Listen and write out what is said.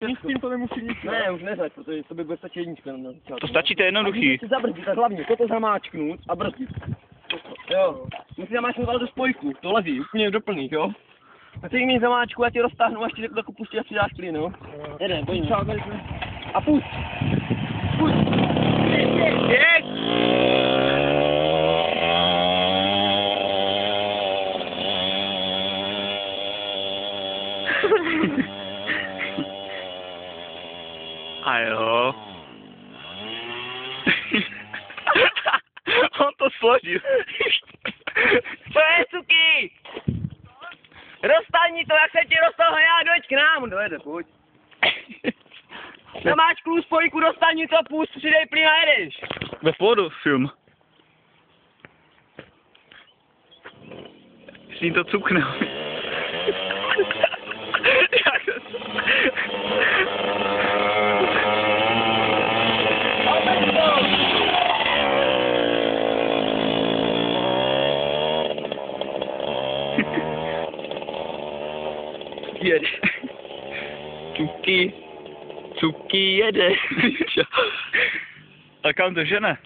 Nic s tím to nemusí nic. Ne, už nezač, protože to by bude stačit jednička. To stačí, to je jednoduchý. Musíš zabrzdit, tak hlavně toto zamáčknout a brzdit. Jo, musíš zamáčknout ale do spojku, to lezí, úplně doplník, jo. A ty mi zamáčku, já ti roztáhnu, až ti řeknu takovou pustí a přidáš klín, jo. Jeden, pojď. A pust. Pust. Yes! A jo. On to složil. Co je, cuky? Roztáhni to, jak se ti roztáhne, já dojď k nám, dojede, pojď. Zamáčknu spojku, roztáhni to, pust, přidej plyn a jedeš. Ve pohodu film. S ním to cukne. Jak to... Jede. Cuky jede. A kam to žene?